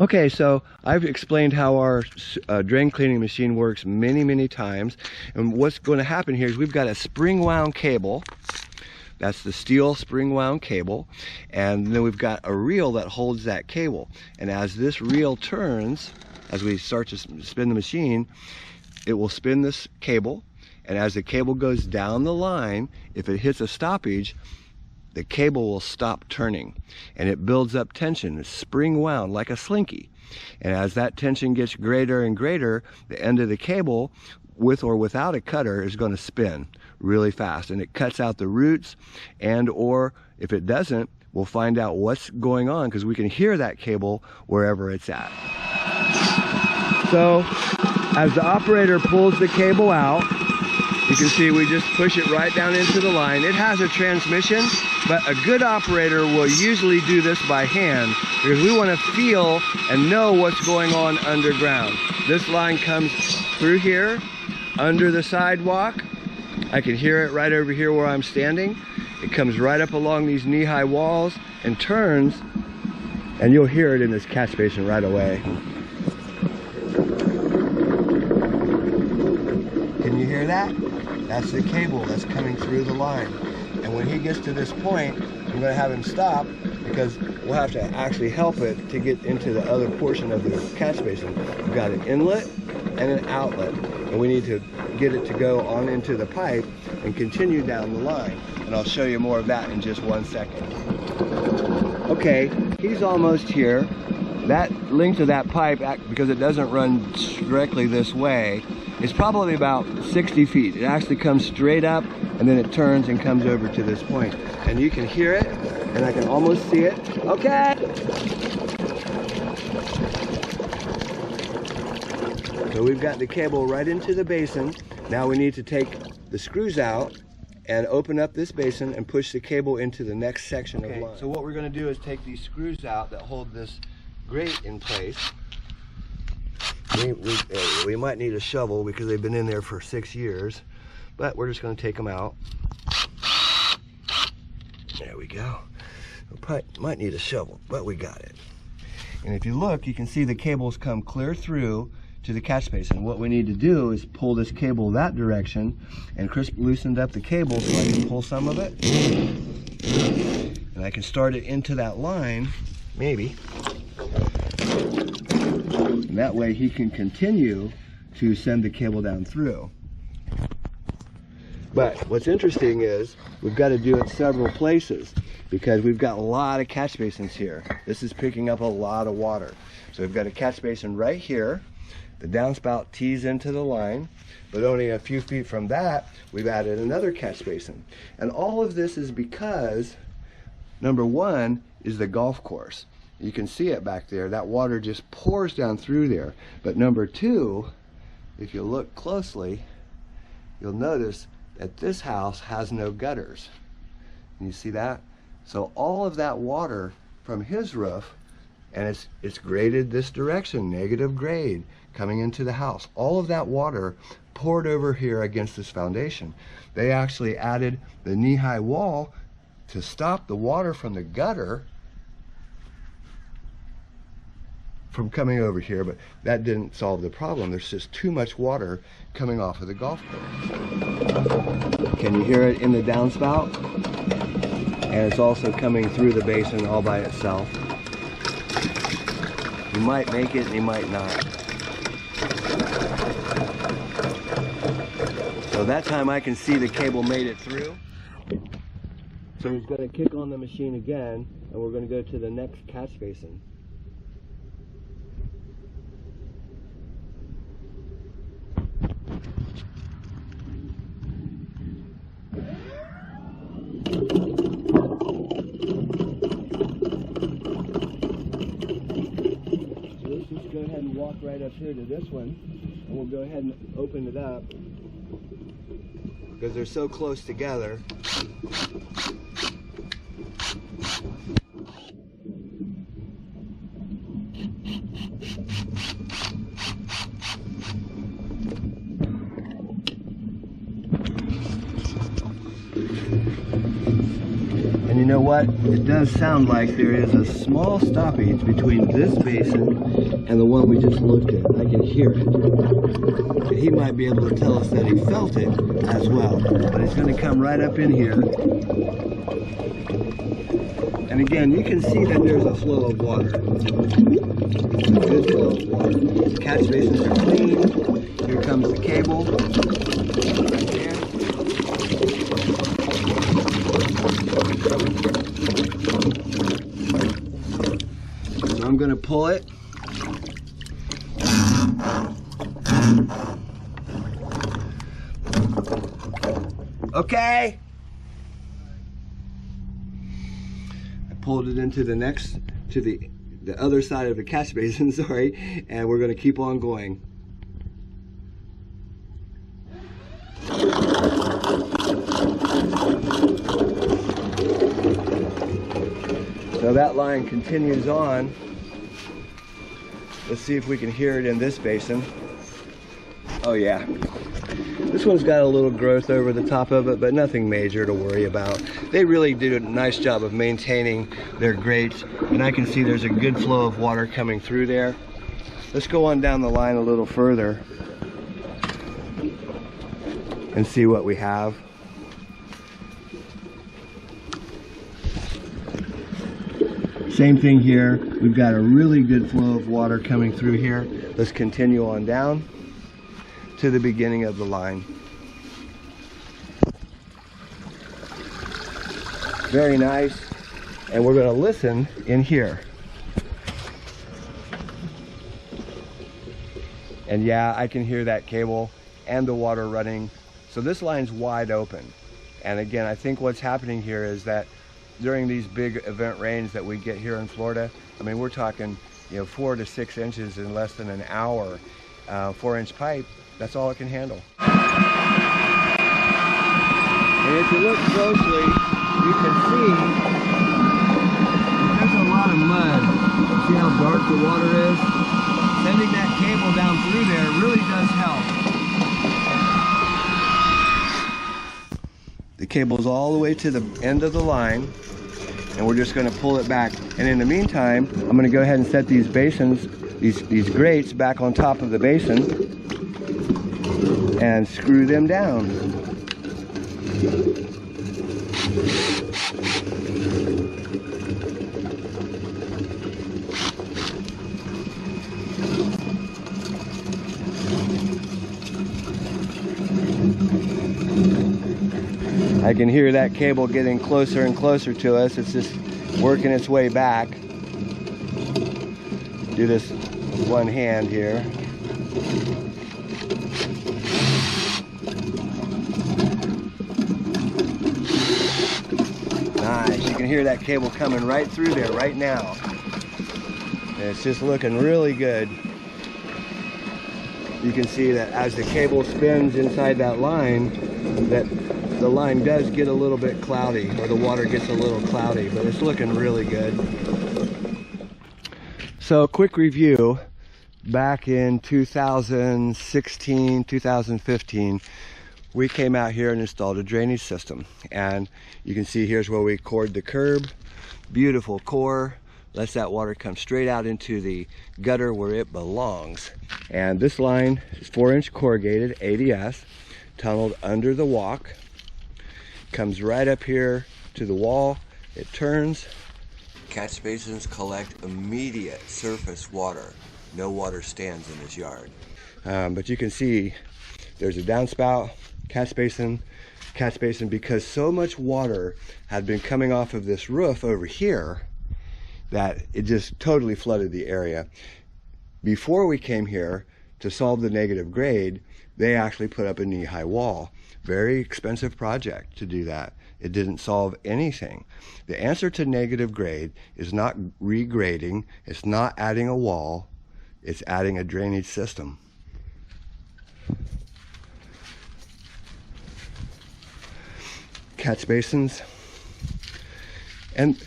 Okay, so I've explained how our drain cleaning machine works many times. And what's going to happen here is we've got a spring wound cable. That's the steel spring wound cable. And then we've got a reel that holds that cable. And as this reel turns, as we start to spin the machine, it will spin this cable. And as the cable goes down the line, if it hits a stoppage, the cable will stop turning, and it builds up tension. It's spring wound like a slinky. And as that tension gets greater and greater, the end of the cable, with or without a cutter, is going to spin really fast, and it cuts out the roots, and or if it doesn't, we'll find out what's going on because we can hear that cable wherever it's at. So as the operator pulls the cable out, you can see we just push it right down into the line. It has a transmission, but a good operator will usually do this by hand because we want to feel and know what's going on underground. This line comes through here, under the sidewalk. I can hear it right over here where I'm standing. It comes right up along these knee-high walls and turns, and you'll hear it in this catch basin right away. Can you hear that? That's the cable that's coming through the line. And when he gets to this point, I'm going to have him stop because we'll have to actually help it to get into the other portion of the catch basin. We've got an inlet and an outlet, and we need to get it to go on into the pipe and continue down the line. And I'll show you more of that in just 1 second. Okay, he's almost here. That length of that pipe, because it doesn't run directly this way, is probably about 60 feet. It actually comes straight up and then it turns and comes over to this point. And you can hear it, and I can almost see it. Okay! So we've got the cable right into the basin. Now we need to take the screws out and open up this basin and push the cable into the next section of line. So what we're going to do is take these screws out that hold this grate in place. We might need a shovel because they've been in there for 6 years, but we're just going to take them out. There we go. We probably might need a shovel, but we got it. And if you look, you can see the cables come clear through to the catch basin. What we need to do is pull this cable that direction, and Chris loosened up the cable so I can pull some of it. And I can start it into that line, maybe. And that way he can continue to send the cable down through. But what's interesting is we've got to do it several places because we've got a lot of catch basins here. This is picking up a lot of water. So we've got a catch basin right here. The downspout tees into the line, but only a few feet from that, we've added another catch basin. And all of this is because, number one, is the golf course. You can see it back there. That water just pours down through there. But number two, if you look closely, you'll notice that this house has no gutters. Can you see that? So all of that water from his roof, and it's graded this direction, negative grade, coming into the house. All of that water poured over here against this foundation. They actually added the knee-high wall to stop the water from the gutter from coming over here, but that didn't solve the problem. There's just too much water coming off of the golf course. Can you hear it in the downspout? And it's also coming through the basin all by itself. You might make it and you might not. So that time I can see the cable made it through. So he's going to kick on the machine again, and we're going to go to the next catch basin. Go ahead and walk right up here to this one, and we'll go ahead and open it up because they're so close together. And you know what? It does sound like there is a small stoppage between this basin and the one we just looked at. I can hear it. And he might be able to tell us that he felt it as well. But it's going to come right up in here. And again, you can see that there's a flow of water. A good flow of water. The catch basins are clean. Here comes the cable. Right there. So I'm going to pull it. Okay. I pulled it into the next, to the other side of the catch basin, sorry, and we're going to keep on going. So that line continues on. Let's see if we can hear it in this basin. Oh yeah. This one's got a little growth over the top of it, but nothing major to worry about. They really did a nice job of maintaining their grates, and I can see there's a good flow of water coming through there. Let's go on down the line a little further and see what we have. Same thing here. We've got a really good flow of water coming through here. Let's continue on down to the beginning of the line. Very nice. And we're going to listen in here. And yeah, I can hear that cable and the water running. So this line's wide open. And again, I think what's happening here is that during these big event rains that we get here in Florida, I mean, we're talking, 4 to 6 inches in less than an hour. 4-inch pipe, that's all it can handle. And if you look closely, you can see there's a lot of mud. See how dark the water is? Sending that cable down through there really does help. The cable's all the way to the end of the line, and we're just going to pull it back. And in the meantime, I'm going to go ahead and set these basins, these grates back on top of the basin and screw them down. I can hear that cable getting closer and closer to us. It's just working its way back. Do this with one hand here. Nice. You can hear that cable coming right through there right now. And it's just looking really good. You can see that as the cable spins inside that line, that the line does get a little bit cloudy, or the water gets a little cloudy, but it's looking really good. So, quick review. Back in 2016, 2015, we came out here and installed a drainage system. And you can see here's where we cored the curb. Beautiful core. Lets that water come straight out into the gutter where it belongs. And this line is 4-inch corrugated ADS, tunneled under the walk. Comes right up here to the wall. It turns. Catch basins collect immediate surface water. No water stands in this yard. But you can see there's a downspout, catch basin, because so much water had been coming off of this roof over here that it just totally flooded the area. Before we came here to solve the negative grade, they actually put up a knee-high wall. Very expensive project to do that. It didn't solve anything. The answer to negative grade is not regrading, it's not adding a wall, it's adding a drainage system. Catch basins. And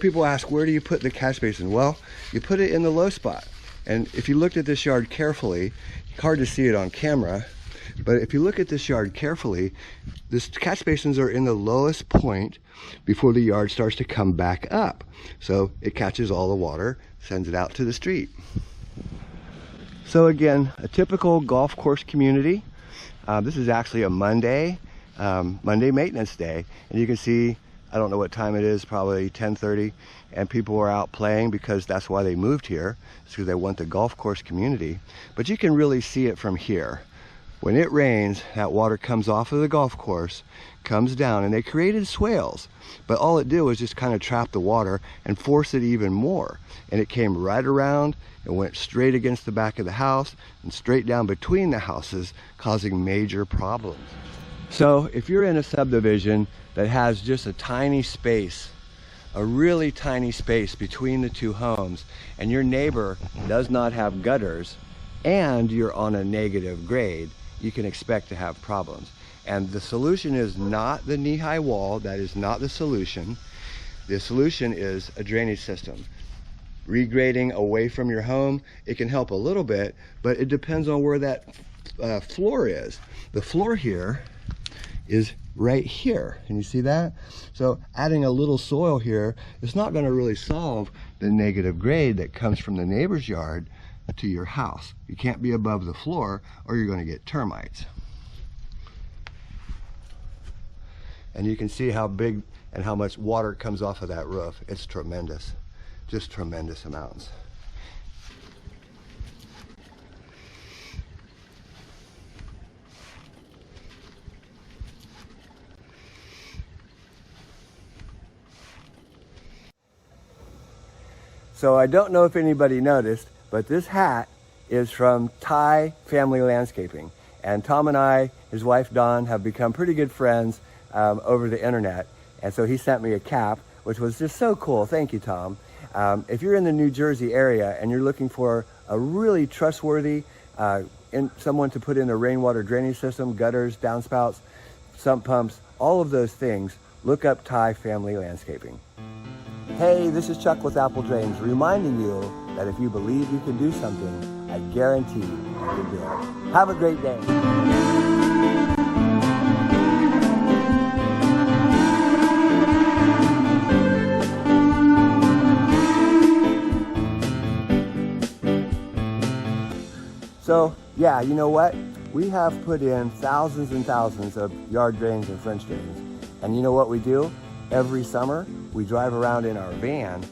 people ask, where do you put the catch basin? Well, you put it in the low spot. And if you looked at this yard carefully, hard to see it on camera, But if you look at this yard carefully, this catch basins are in the lowest point before the yard starts to come back up. So it catches all the water, sends it out to the street. So again, a typical golf course community. This is actually a Monday maintenance day. And you can see, I don't know what time it is, probably 10:30, and people are out playing because that's why they moved here. It's because they want the golf course community. But you can really see it from here. When it rains, that water comes off of the golf course, comes down, and they created swales. But all it did was just kind of trap the water and force it even more. And it came right around and went straight against the back of the house and straight down between the houses, causing major problems. So if you're in a subdivision that has just a tiny space, a really tiny space between the two homes, and your neighbor does not have gutters, and you're on a negative grade, you can expect to have problems. And the solution is not the knee-high wall. That is not the solution. The solution is a drainage system. Regrading away from your home, it can help a little bit, but it depends on where that floor is. The floor here is right here. Can you see that? So adding a little soil here is not going to really solve the negative grade that comes from the neighbor's yard to your house. You can't be above the floor or you're going to get termites. And you can see how big and how much water comes off of that roof. It's tremendous, just tremendous amounts. So I don't know if anybody noticed, but this hat is from Tye Family Landscaping. And Tom and I, his wife Dawn, have become pretty good friends over the internet. And so he sent me a cap, which was just so cool. Thank you, Tom. If you're in the New Jersey area and you're looking for a really trustworthy someone to put in a rainwater drainage system, gutters, downspouts, sump pumps, all of those things, look up Tye Family Landscaping. Hey, this is Chuck with Apple Drains, reminding you that if you believe you can do something, I guarantee you can do it. Have a great day. So, yeah, you know what? We have put in thousands and thousands of yard drains and French drains. And you know what we do? Every summer, we drive around in our van